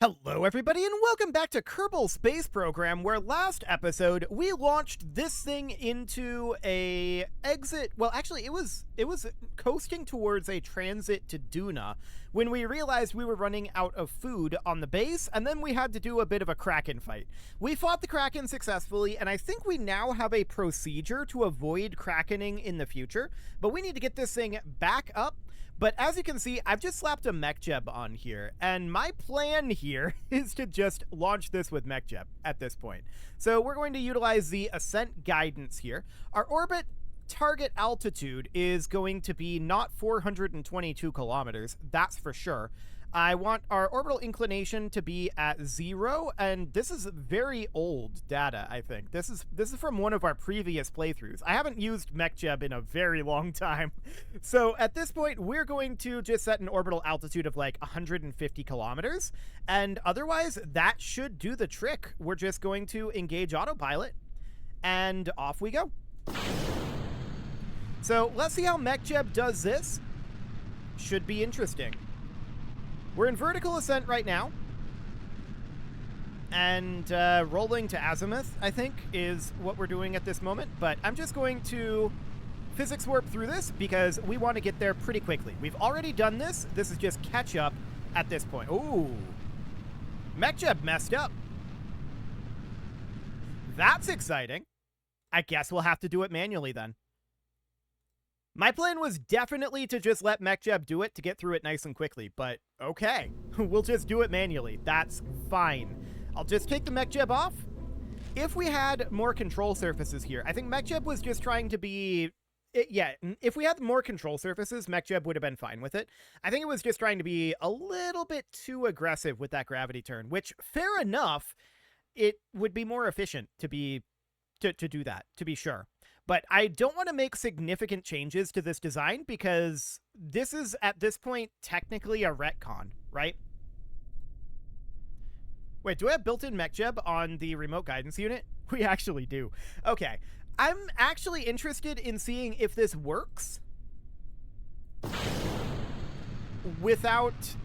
Hello everybody and welcome back to Kerbal Space Program, where last episode we launched this thing into a exit. Well, actually it was coasting towards a transit to Duna when we realized we were running out of food on the base, and then we had to do a bit of a Kraken fight. We fought the Kraken successfully, and I think we now have a procedure to avoid Krakening in the future, but we need to get this thing back up. But as you can see, I've just slapped a MechJeb on here, and my plan here is to just launch this with MechJeb at this point. So we're going to utilize the ascent guidance here. Our orbit target altitude is going to be not 422 kilometers, that's for sure. I want our orbital inclination to be at 0, and this is very old data, I think. This is from one of our previous playthroughs. I haven't used MechJeb in a very long time. So at this point, we're going to just set an orbital altitude of like 150 kilometers, and otherwise, that should do the trick. We're just going to engage autopilot, and off we go. So let's see how MechJeb does this. Should be interesting. We're in vertical ascent right now, and rolling to azimuth, I think, is what we're doing at this moment, but I'm just going to physics warp through this because we want to get there pretty quickly. We've already done this. This is just catch up at this point. Ooh, MechJeb messed up. That's exciting. I guess we'll have to do it manually then. My plan was definitely to just let MechJeb do it to get through it nice and quickly, but okay. We'll just do it manually. That's fine. I'll just take the MechJeb off. If we had more control surfaces here, I think MechJeb was just trying to be... Yeah, if we had more control surfaces, MechJeb would have been fine with it. I think it was just trying to be a little bit too aggressive with that gravity turn, which, fair enough, it would be more efficient to do that, to be sure. But I don't want to make significant changes to this design because this is, at this point, technically a retcon, right? Wait, do I have built-in MechJeb on the remote guidance unit? We actually do. Okay. I'm actually interested in seeing if this works without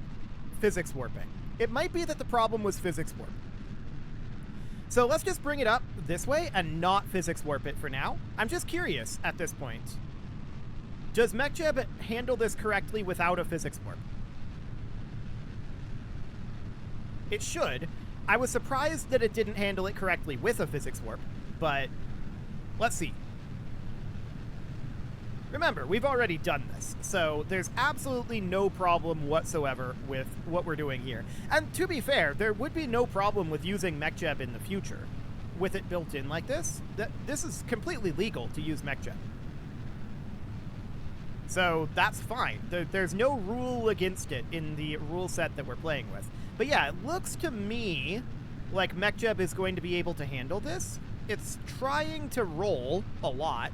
physics warping. It might be that the problem was physics warp. So let's just bring it up this way and not physics warp it for now. I'm just curious at this point. Does MechJeb handle this correctly without a physics warp? It should. I was surprised that it didn't handle it correctly with a physics warp, but let's see. Remember, we've already done this, so there's absolutely no problem whatsoever with what we're doing here. And to be fair, there would be no problem with using MechJeb in the future. With it built in like this, this is completely legal to use MechJeb. So that's fine. There's no rule against it in the rule set that we're playing with. But yeah, it looks to me like MechJeb is going to be able to handle this. It's trying to roll a lot,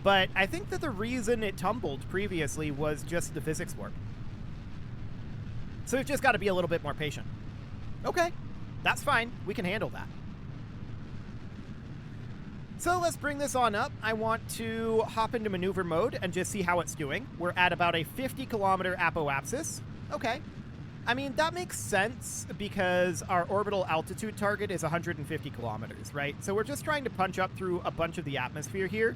but I think that the reason it tumbled previously was just the physics warp. So we've just got to be a little bit more patient. Okay, that's fine. We can handle that. So let's bring this on up. I want to hop into maneuver mode and just see how it's doing. We're at about a 50-kilometer apoapsis. Okay. I mean, that makes sense because our orbital altitude target is 150 kilometers, right? So we're just trying to punch up through a bunch of the atmosphere here.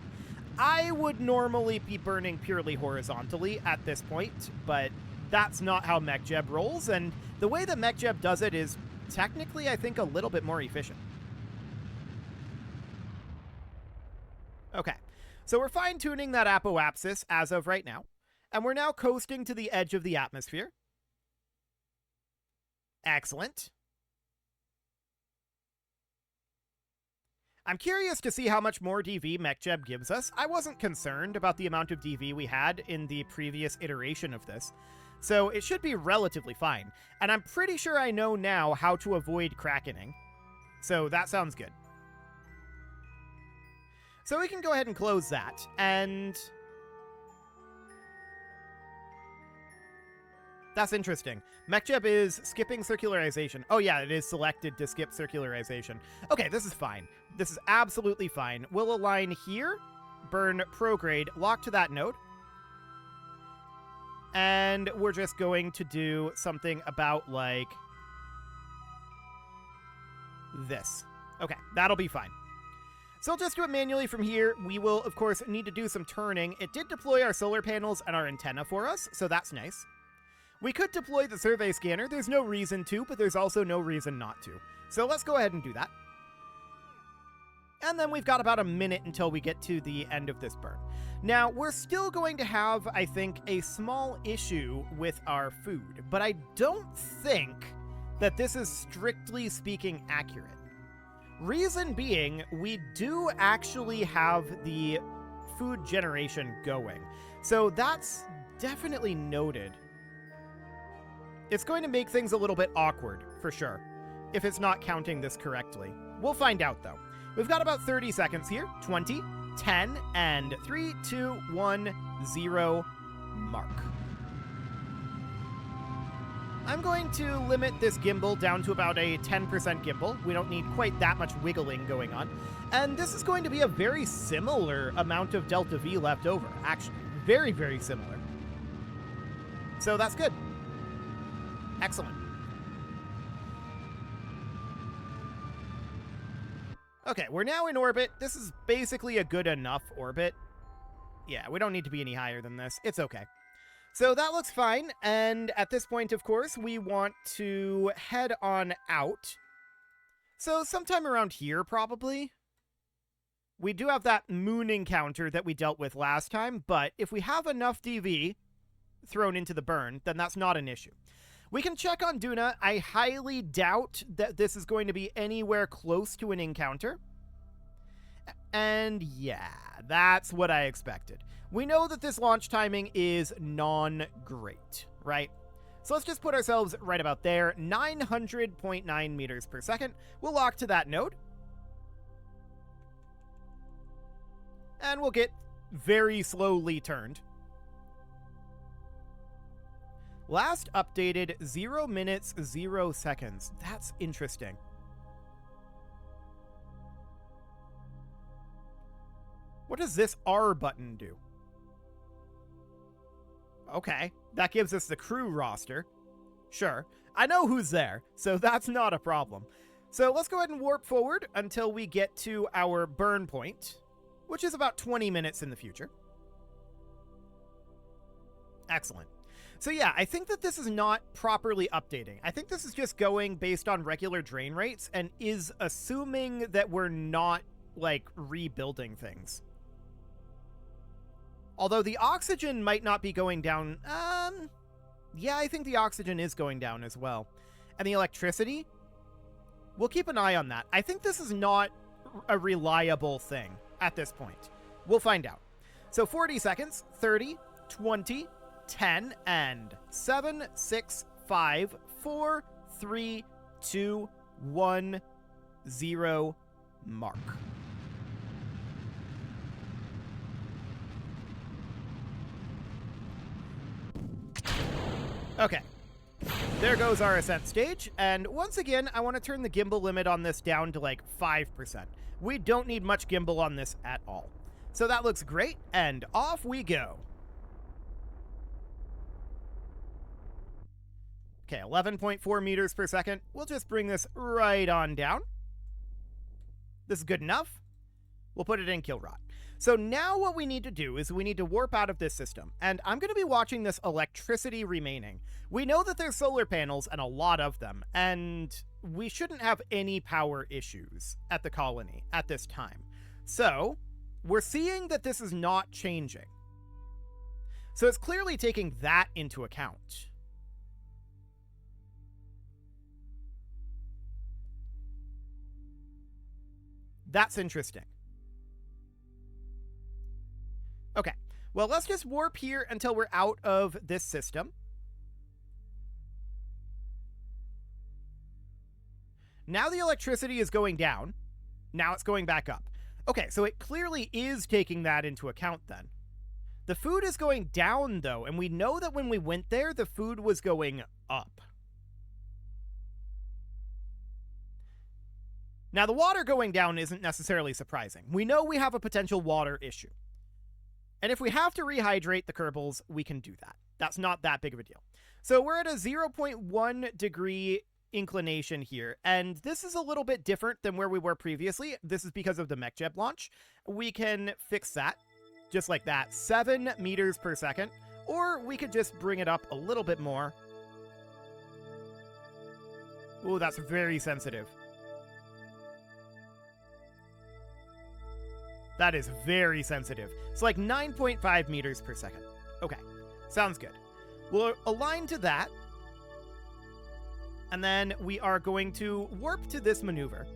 I would normally be burning purely horizontally at this point, but that's not how MechJeb rolls, and the way that MechJeb does it is technically, I think, a little bit more efficient. Okay, so we're fine-tuning that apoapsis as of right now, and we're now coasting to the edge of the atmosphere. Excellent. I'm curious to see how much more DV MechJeb gives us. I wasn't concerned about the amount of DV we had in the previous iteration of this, so it should be relatively fine. And I'm pretty sure I know now how to avoid Krakening, so that sounds good. So we can go ahead and close that, and that's interesting. MechJeb is skipping circularization. Oh yeah, it is selected to skip circularization. Okay, this is fine. This is absolutely fine. We'll align here, burn prograde, lock to that node. And we're just going to do something about, like, this. Okay, that'll be fine. So I'll just do it manually from here. We will, of course, need to do some turning. It did deploy our solar panels and our antenna for us, so that's nice. We could deploy the survey scanner. There's no reason to, but there's also no reason not to. So let's go ahead and do that. And then we've got about a minute until we get to the end of this burn. Now, we're still going to have, I think, a small issue with our food, but I don't think that this is strictly speaking accurate. Reason being, we do actually have the food generation going. So that's definitely noted. It's going to make things a little bit awkward, for sure, if it's not counting this correctly. We'll find out, though. We've got about 30 seconds here. 20, 10, and 3, 2, 1, 0, mark. I'm going to limit this gimbal down to about a 10% gimbal. We don't need quite that much wiggling going on. And this is going to be a very similar amount of delta V left over, actually. Very, very similar. So that's good. Excellent. Okay, we're now in orbit. This is basically a good enough orbit. Yeah, we don't need to be any higher than this. It's okay. So that looks fine, and at this point, of course, we want to head on out. So sometime around here, probably. We do have that moon encounter that we dealt with last time, but if we have enough DV thrown into the burn, then that's not an issue. We can check on Duna. I highly doubt that this is going to be anywhere close to an encounter. And yeah, that's what I expected. We know that this launch timing is non-great, right? So let's just put ourselves right about there, 900.9 meters per second. We'll lock to that node. And we'll get very slowly turned. Last updated 0 minutes, 0 seconds. That's interesting. What does this R button do? Okay, that gives us the crew roster. Sure, I know who's there, so that's not a problem. So let's go ahead and warp forward until we get to our burn point, which is about 20 minutes in the future. Excellent. So yeah, I think that this is not properly updating. I think this is just going based on regular drain rates and is assuming that we're not, like, rebuilding things. Although the oxygen might not be going down. Yeah, I think the oxygen is going down as well. And the electricity? We'll keep an eye on that. I think this is not a reliable thing at this point. We'll find out. So 40 seconds, 30, 20, 10, and 7, 6, 5, 4, 3, 2, 1, 0, mark. Okay, there goes our ascent stage, and once again, I want to turn the gimbal limit on this down to like 5%. We don't need much gimbal on this at all. So that looks great, and off we go. Okay, 11.4 meters per second. We'll just bring this right on down. This is good enough. We'll put it in kill rot. So now what we need to do is we need to warp out of this system, and I'm going to be watching this electricity remaining. We know that there's solar panels, and a lot of them, and we shouldn't have any power issues at the colony at this time. So we're seeing that this is not changing. So it's clearly taking that into account. That's interesting. Okay, well, let's just warp here until we're out of this system. Now the electricity is going down. Now it's going back up. Okay, so it clearly is taking that into account then. The food is going down, though, and we know that when we went there, the food was going up. Now, the water going down isn't necessarily surprising. We know we have a potential water issue. And if we have to rehydrate the Kerbals, we can do that. That's not that big of a deal. So we're at a 0.1 degree inclination here, and this is a little bit different than where we were previously. This is because of the MechJeb launch. We can fix that, just like that, 7 meters per second, or we could just bring it up a little bit more. Ooh, that's very sensitive. That is very sensitive. It's like 9.5 meters per second. Okay, sounds good. We'll align to that. And then we are going to warp to this maneuver.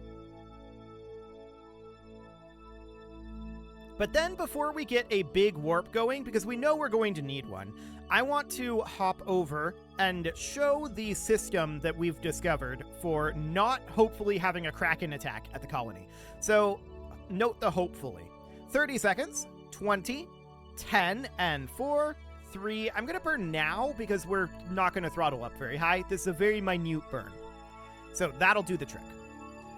But then before we get a big warp going, because we know we're going to need one, I want to hop over and show the system that we've discovered for not hopefully having a Kraken attack at the colony. So note the hopefully. 30 seconds, 20, 10, and 4, 3. I'm going to burn now because we're not going to throttle up very high. This is a very minute burn. So that'll do the trick.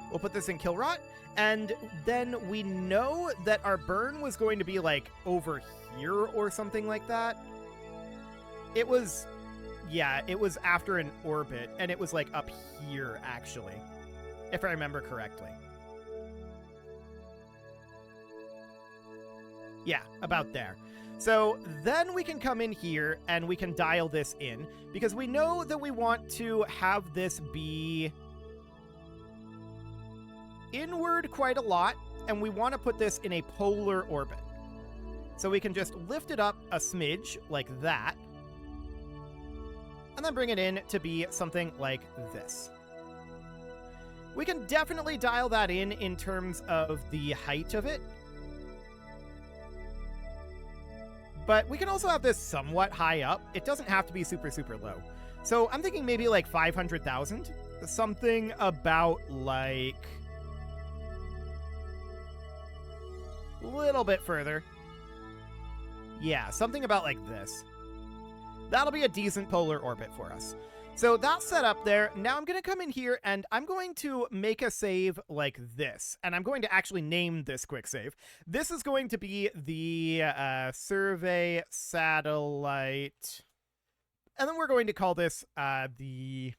We'll put this in kill rot, and then we know that our burn was going to be like over here or something like that. It was, yeah, it was after an orbit, and it was like up here actually, if I remember correctly. Yeah, about there. So then we can come in here and we can dial this in, because we know that we want to have this be inward quite a lot, and we want to put this in a polar orbit. So we can just lift it up a smidge like that, and then bring it in to be something like this. We can definitely dial that in terms of the height of it. But we can also have this somewhat high up. It doesn't have to be super, super low. So I'm thinking maybe like 500,000. Something about like a little bit further. Yeah, something about like this. That'll be a decent polar orbit for us. So that's set up there. Now I'm going to come in here and I'm going to make a save like this. And I'm going to actually name this quick save. This is going to be the survey satellite. And then we're going to call this the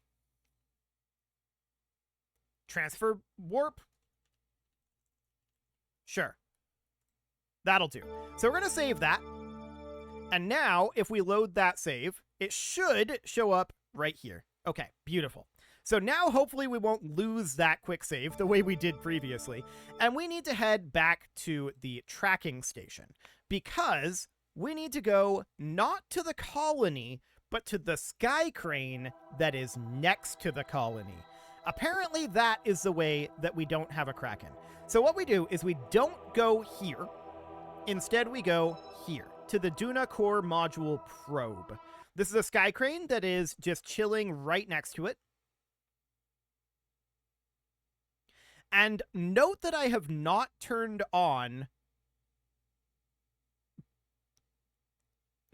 transfer warp. Sure. That'll do. So we're going to save that. And now if we load that save, it should show up right here. Okay, beautiful. So now hopefully we won't lose that quick save the way we did previously. And we need to head back to the tracking station, because we need to go not to the colony, but to the sky crane that is next to the colony. Apparently that is the way that we don't have a Kraken. So what we do is we don't go here. Instead we go here to the Duna core module probe. This is a sky crane that is just chilling right next to it. And note that I have not turned on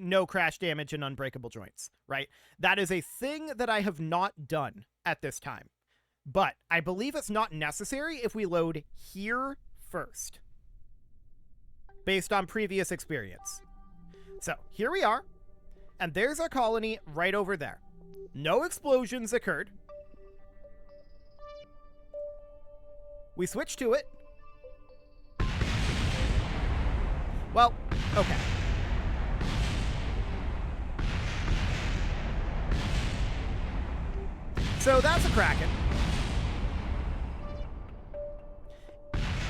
no crash damage and unbreakable joints, right? That is a thing that I have not done at this time. But I believe it's not necessary if we load here first, based on previous experience. So here we are. And there's our colony right over there. No explosions occurred. We switch to it. Well, okay. So that's a Kraken.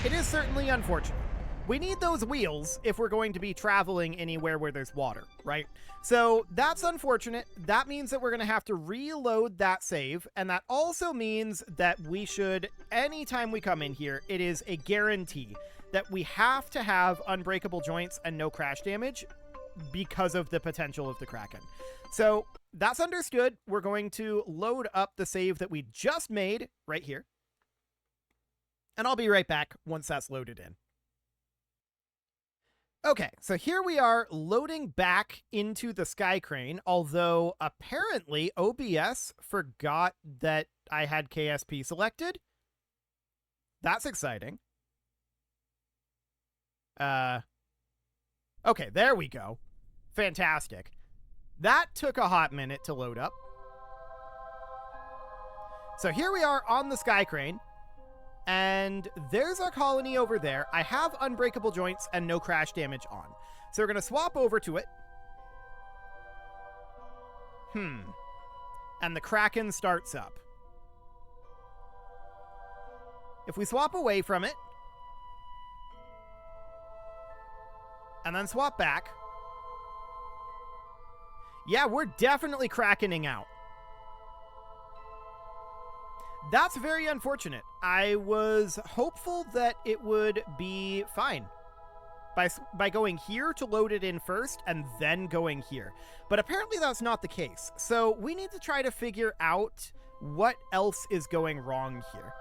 It is certainly unfortunate. We need those wheels if we're going to be traveling anywhere where there's water, right? So that's unfortunate. That means that we're going to have to reload that save. And that also means that we should, anytime we come in here, it is a guarantee that we have to have unbreakable joints and no crash damage because of the potential of the Kraken. So that's understood. We're going to load up the save that we just made right here. And I'll be right back once that's loaded in. Okay, so here we are loading back into the sky crane, although apparently OBS forgot that I had KSP selected. That's exciting. Okay, there we go. Fantastic. That took a hot minute to load up. So here we are on the Sky Crane, and there's our colony over there. I have unbreakable joints and no crash damage on. So we're going to swap over to it. And the Kraken starts up. If we swap away from it, and then swap back, yeah, we're definitely Krakening out. That's very unfortunate. I was hopeful that it would be fine by going here to load it in first and then going here. But apparently that's not the case. So we need to try to figure out what else is going wrong here.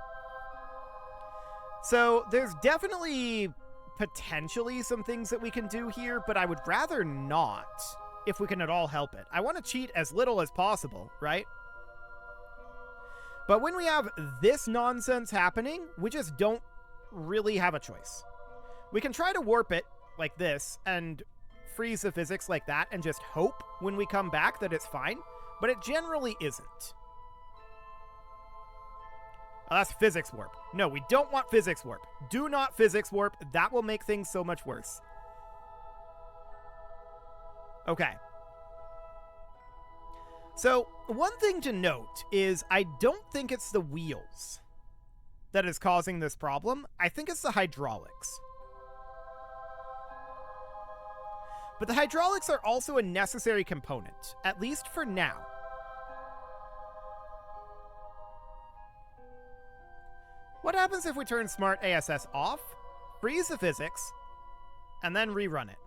So there's definitely potentially some things that we can do here, but I would rather not if we can at all help it. I want to cheat as little as possible, right? But when we have this nonsense happening, we just don't really have a choice. We can try to warp it like this and freeze the physics like that and just hope when we come back that it's fine, but it generally isn't. Oh, that's physics warp. No, we don't want physics warp. Do not physics warp. That will make things so much worse. Okay. So, one thing to note is I don't think it's the wheels that is causing this problem. I think it's the hydraulics. But the hydraulics are also a necessary component, at least for now. What happens if we turn Smart ASS off, freeze the physics, and then rerun it?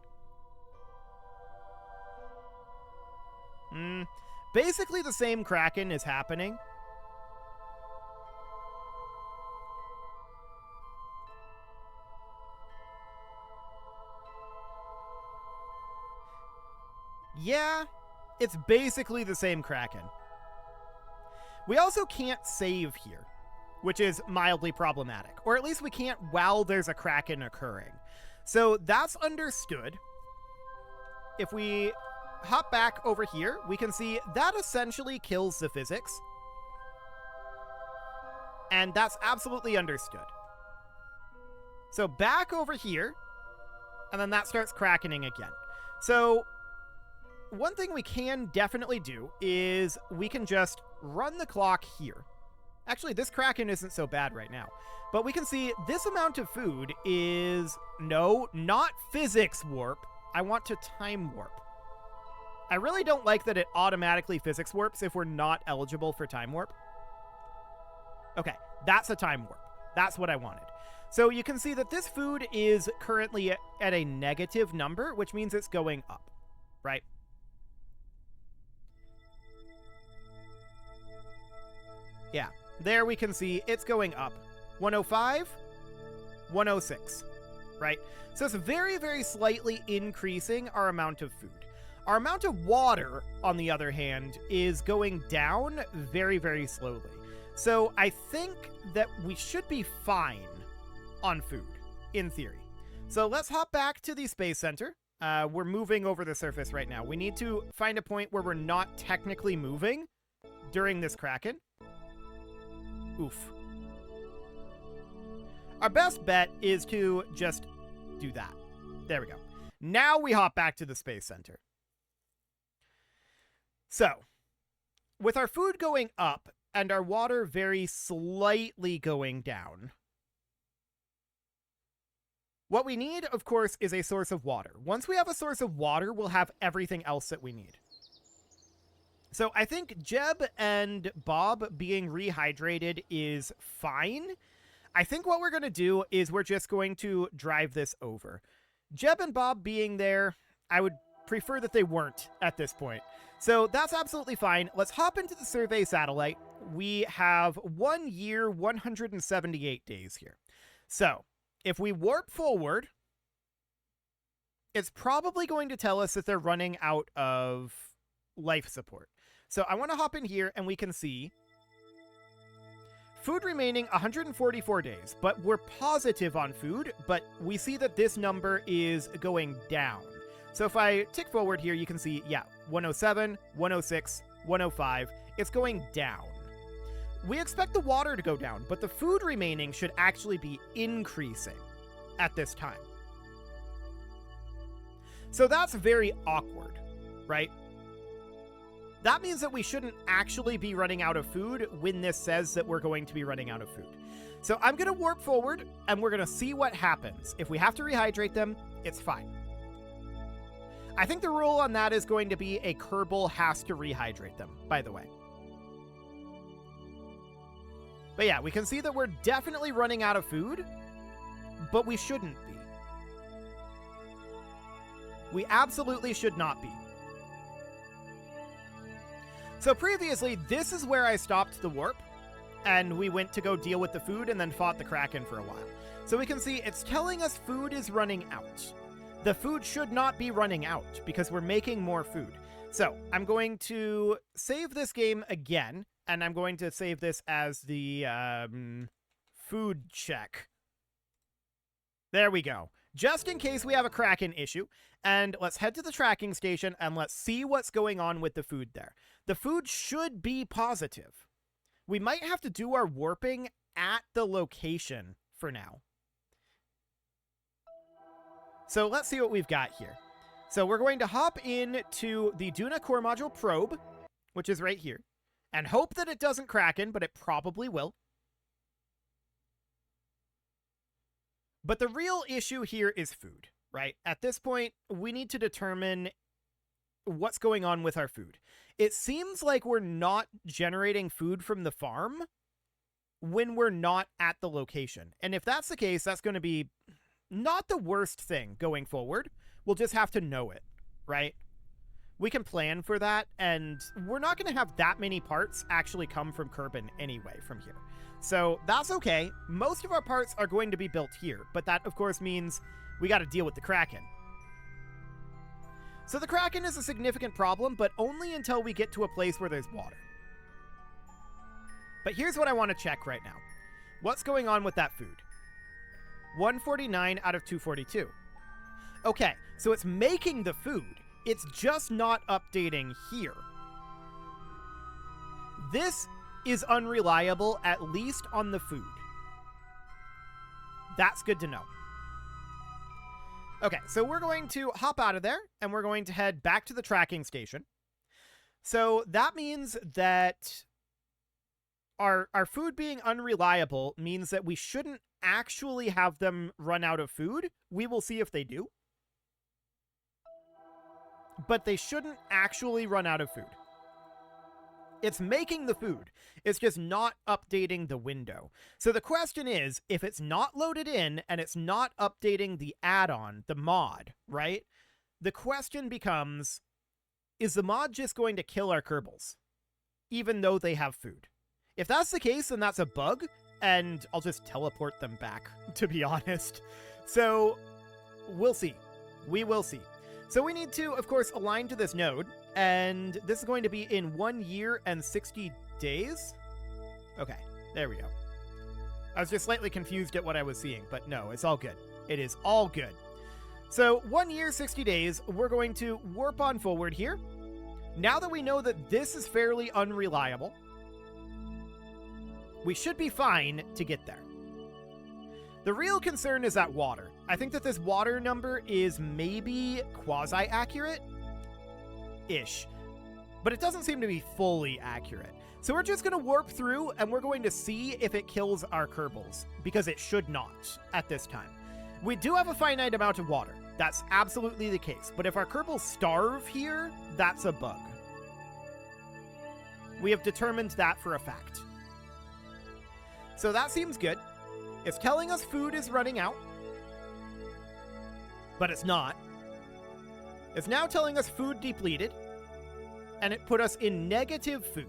Basically the same Kraken is happening. Yeah, it's basically the same Kraken. We also can't save here, which is mildly problematic. Or at least we can't while there's a Kraken occurring. So that's understood. If we hop back over here, we can see that essentially kills the physics. And that's absolutely understood. So back over here, and then that starts Krakening again. So one thing we can definitely do is we can just run the clock here. Actually, this Kraken isn't so bad right now. But we can see this amount of food is... No, not physics warp. I want to time warp. I really don't like that it automatically physics warps if we're not eligible for time warp. Okay, that's a time warp. That's what I wanted. So you can see that this food is currently at a negative number, which means it's going up, right? Yeah, there we can see it's going up. 105, 106, right? So it's very, very slightly increasing our amount of food. Our amount of water, on the other hand, is going down very, very slowly. So I think that we should be fine on food, in theory. So let's hop back to the Space Center. We're moving over the surface right now. We need to find a point where we're not technically moving during this Kraken. Oof. Our best bet is to just do that. There we go. Now we hop back to the Space Center. So, with our food going up and our water very slightly going down, what we need, of course, is a source of water. Once we have a source of water, we'll have everything else that we need. So I think Jeb and Bob being rehydrated is fine. I think what we're going to do is we're just going to drive this over. Jeb and Bob being there, I would prefer that they weren't at this point. So that's absolutely fine. Let's hop into the survey satellite. We have 1 year, 178 days here. So if we warp forward, it's probably going to tell us that they're running out of life support. So I want to hop in here and we can see food remaining 144 days, but we're positive on food, but we see that this number is going down. So if I tick forward here, you can see, yeah, 107, 106, 105, it's going down. we expect the water to go down, but the food remaining should actually be increasing at this time. So that's very awkward, right? That means that we shouldn't actually be running out of food when this says that we're going to be running out of food. So I'm going to warp forward, and we're going to see what happens. If we have to rehydrate them, it's fine. I think the rule on that is going to be a Kerbal has to rehydrate them, by the way. But yeah, we can see that we're definitely running out of food, but we shouldn't be. We absolutely should not be. So previously, this is where I stopped the warp, and we went to go deal with the food and then fought the Kraken for a while. So we can see it's telling us food is running out. The food should not be running out because we're making more food. So I'm going to save this game again, and I'm going to save this as the food check. There we go. Just in case we have a Kraken issue. And let's head to the tracking station and let's see what's going on with the food there. The food should be positive. We might have to do our warping at the location for now. So let's see what we've got here. So we're going to hop into the Duna core module probe, which is right here, and hope that it doesn't Kraken, but it probably will. But the real issue here is food, right? At this point, we need to determine what's going on with our food. It seems like we're not generating food from the farm when we're not at the location. And if that's the case, that's going to be not the worst thing going forward. We'll just have to know it, right? We can plan for that, and we're not going to have that many parts actually come from Kerbin anyway from here. So that's okay. Most of our parts are going to be built here, but that, of course, means we got to deal with the Kraken. So the Kraken is a significant problem, but only until we get to a place where there's water. But here's what I want to check right now. What's going on with that food? 149 out of 242. Okay, so it's making the food. It's just not updating here. This is unreliable, at least on the food. That's good to know. Okay, so we're going to hop out of there, and we're going to head back to the tracking station. So that means that our food being unreliable means that we shouldn't actually have them run out of food. We will see if they do. But they shouldn't actually run out of food. It's making the food. It's just not updating the window. So the question is, if it's not loaded in and it's not updating the add-on, the mod, right? The question becomes, is the mod just going to kill our Kerbals, even though they have food? If that's the case, then that's a bug, and I'll just teleport them back, to be honest. So we'll see. We will see. So we need to, of course, align to this node, and this is going to be in 1 year and 60 days. Okay, there we go. I was just slightly confused at what I was seeing, but no, it's all good. It is all good. So 1 year, 60 days, we're going to warp on forward here. Now that we know that this is fairly unreliable, we should be fine to get there. The real concern is that water. I think that this water number is maybe quasi-accurate-ish, but it doesn't seem to be fully accurate. So we're just going to warp through, and we're going to see if it kills our Kerbals, because it should not at this time. We do have a finite amount of water. That's absolutely the case. But if our Kerbals starve here, that's a bug. We have determined that for a fact. So that seems good. It's telling us food is running out, but it's not. It's now telling us food depleted, and it put us in negative food.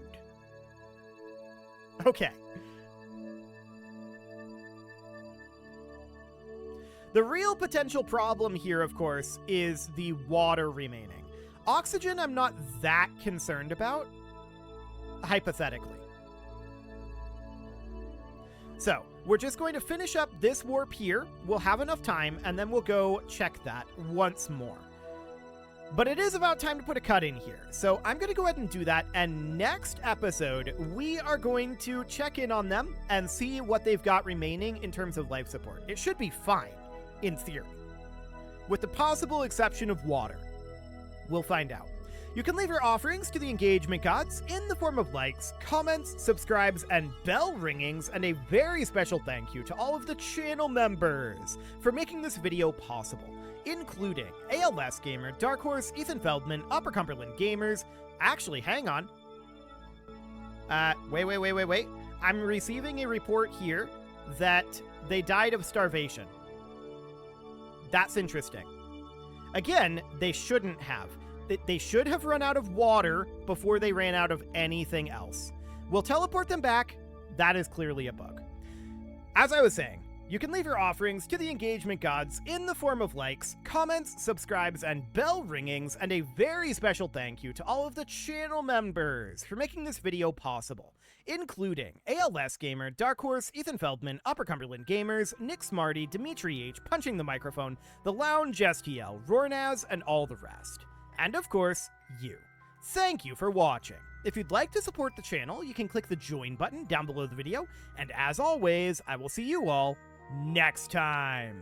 Okay. The real potential problem here, of course, is the water remaining. Oxygen I'm not that concerned about, hypothetically. So, we're just going to finish up this warp here. We'll have enough time, and then we'll go check that once more. But it is about time to put a cut in here, so I'm going to go ahead and do that, and next episode, we are going to check in on them and see what they've got remaining in terms of life support. It should be fine, in theory. With the possible exception of water. We'll find out. You can leave your offerings to the engagement gods in the form of likes, comments, subscribes, and bell ringings, and a very special thank you to all of the channel members for making this video possible, including ALS Gamer, Dark Horse, Ethan Feldman, Upper Cumberland Gamers. Actually, hang on. Wait. I'm receiving a report here that they died of starvation. That's interesting. Again, they shouldn't have. They should have run out of water before they ran out of anything else. We'll teleport them back. That is clearly a bug. As I was saying, you can leave your offerings to the engagement gods in the form of likes, comments, subscribes, and bell ringings, and a very special thank you to all of the channel members for making this video possible, including ALS Gamer, Dark Horse, Ethan Feldman, Upper Cumberland Gamers, Nick Smarty, Dimitri H, Punching the Microphone, The Lounge STL, Rornaz, and all the rest. And of course, you. Thank you for watching. If you'd like to support the channel, you can click the join button down below the video, and as always, I will see you all next time.